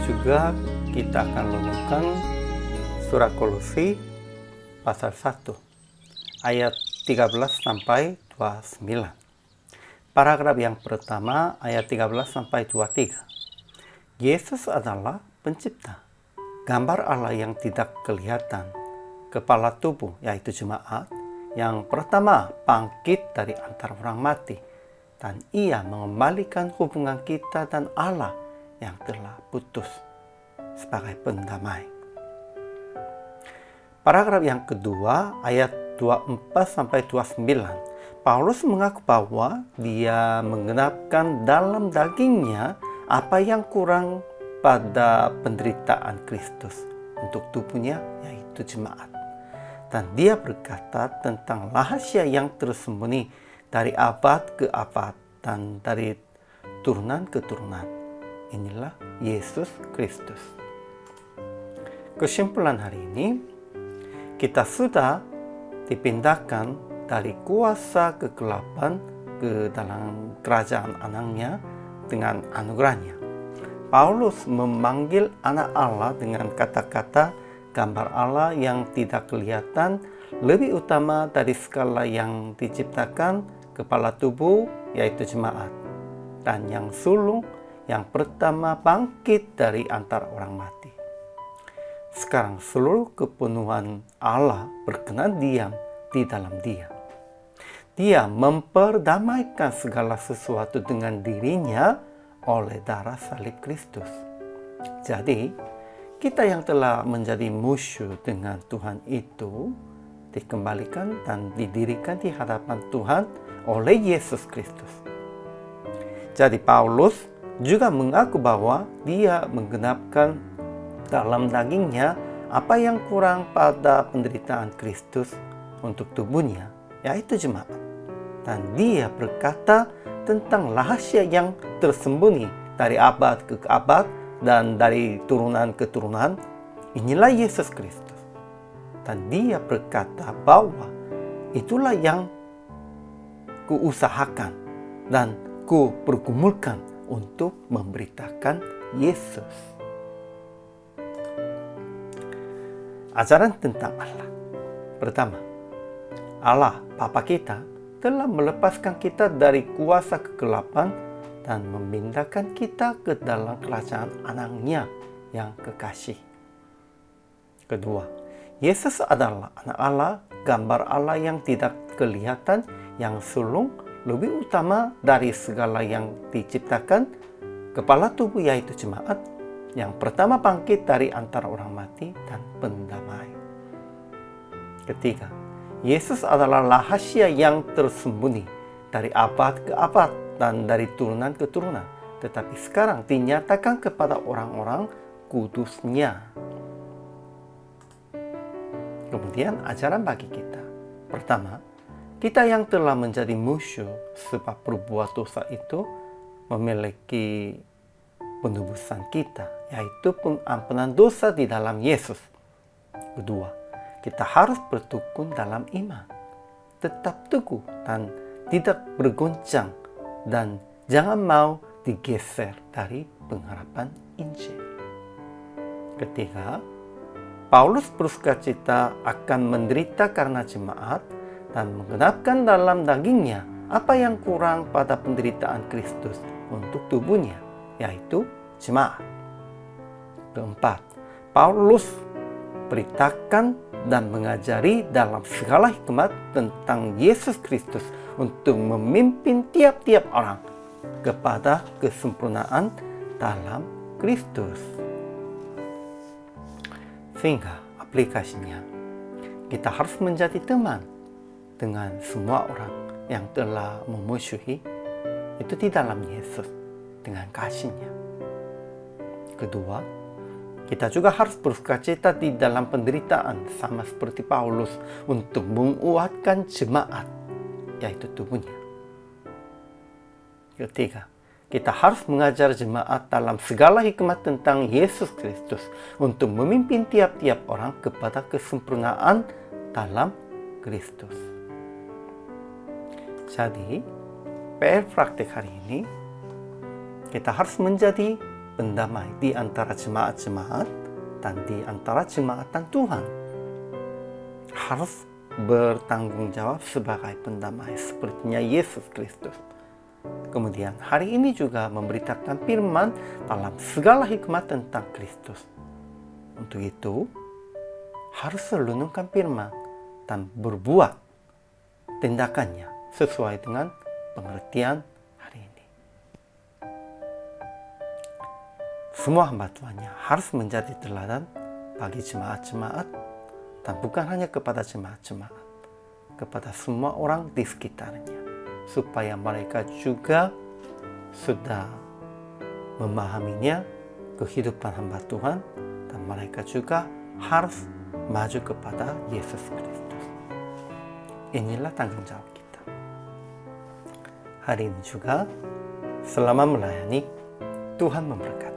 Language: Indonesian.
juga kita akan renungkan surat Kolose pasal 1 ayat 13 sampai 29. Paragraf yang pertama ayat 13 sampai 23. Yesus adalah pencipta, gambar Allah yang tidak kelihatan, kepala tubuh yaitu jemaat, yang pertama bangkit dari antara orang mati, dan ia mengembalikan hubungan kita dan Allah yang telah putus sebagai pendamai. Paragraf yang kedua ayat 24-29. Paulus mengaku bahwa dia menggenapkan dalam dagingnya apa yang kurang pada penderitaan Kristus untuk tubuhnya, yaitu jemaat. Dan dia berkata tentang rahasia yang tersembunyi dari abad ke abad dan dari turunan ke turunan. Inilah Yesus Kristus. Kesimpulan hari ini, kita sudah dipindahkan dari kuasa kegelapan ke dalam kerajaan anaknya dengan anugerahnya. Paulus memanggil anak Allah dengan kata-kata gambar Allah yang tidak kelihatan, lebih utama dari segala yang diciptakan, kepala tubuh yaitu jemaat, dan yang sulung yang pertama bangkit dari antara orang mati. Sekarang seluruh kepenuhan Allah berkenan diam di dalam Dia. Dia memperdamaikan segala sesuatu dengan dirinya oleh darah salib Kristus. Jadi, kita yang telah menjadi musuh dengan Tuhan itu dikembalikan dan didirikan di hadapan Tuhan oleh Yesus Kristus. Jadi Paulus juga mengaku bahwa dia menggenapkan dalam dagingnya apa yang kurang pada penderitaan Kristus untuk tubuhnya, yaitu jemaat. Dan dia berkata tentang rahasia yang tersembunyi dari abad ke abad dan dari turunan ke turunan. Inilah Yesus Kristus. Dan dia berkata bahwa itulah yang kuusahakan dan kupergumulkan untuk memberitakan Yesus. Ajaran tentang Allah. Pertama, Allah Bapa kita telah melepaskan kita dari kuasa kegelapan dan memindahkan kita ke dalam kerajaan anaknya yang kekasih. Kedua, Yesus adalah anak Allah, gambar Allah yang tidak kelihatan, yang sulung, lebih utama dari segala yang diciptakan, kepala tubuh yaitu jemaat, yang pertama bangkit dari antara orang mati dan pendamai. Ketiga, Yesus adalah rahasia yang tersembunyi dari abad ke abad dan dari turunan ke turunan, tetapi sekarang dinyatakan kepada orang-orang kudusnya. Kemudian ajaran bagi kita. Pertama, kita yang telah menjadi musuh sebab berbuat dosa itu memiliki penebusan kita, yaitu pengampunan dosa di dalam Yesus. Kedua, kita harus bertekun dalam iman, tetap teguh dan tidak bergoncang, dan jangan mau digeser dari pengharapan Injil. Ketiga, Paulus bersukacita akan menderita karena jemaat dan menggenapkan dalam dagingnya apa yang kurang pada penderitaan Kristus untuk tubuhnya, yaitu jemaat. Keempat, Paulus beritakan dan mengajari dalam segala hikmat tentang Yesus Kristus untuk memimpin tiap-tiap orang kepada kesempurnaan dalam Kristus. Sehingga aplikasinya, kita harus menjadi teman dengan semua orang yang telah memusuhi itu di dalam Yesus dengan kasih-Nya. Kedua, kita juga harus bersukacita di dalam penderitaan sama seperti Paulus untuk menguatkan jemaat, yaitu tubuhnya. Ketiga, kita harus mengajar jemaat dalam segala hikmat tentang Yesus Kristus untuk memimpin tiap-tiap orang kepada kesempurnaan dalam Kristus. Jadi, PR praktik hari ini, kita harus menjadi pendamai di antara jemaat-jemaat dan di antara jemaat dan Tuhan. Harus bertanggung jawab sebagai pendamai sepertinya Yesus Kristus. Kemudian hari ini juga memberitakan firman dalam segala hikmat tentang Kristus. Untuk itu, harus renungkan firman dan berbuat tindakannya sesuai dengan pengertian hari ini. Semua hamba Tuhannya harus menjadi teladan bagi jemaat-jemaat, dan bukan hanya kepada jemaat-jemaat, kepada semua orang di sekitarnya, supaya mereka juga sudah memahaminya, kehidupan hamba Tuhan, dan mereka juga harus maju kepada Yesus Kristus. Inilah tanggung jawab kita. Hari ini juga, selama melayani, Tuhan memberkati.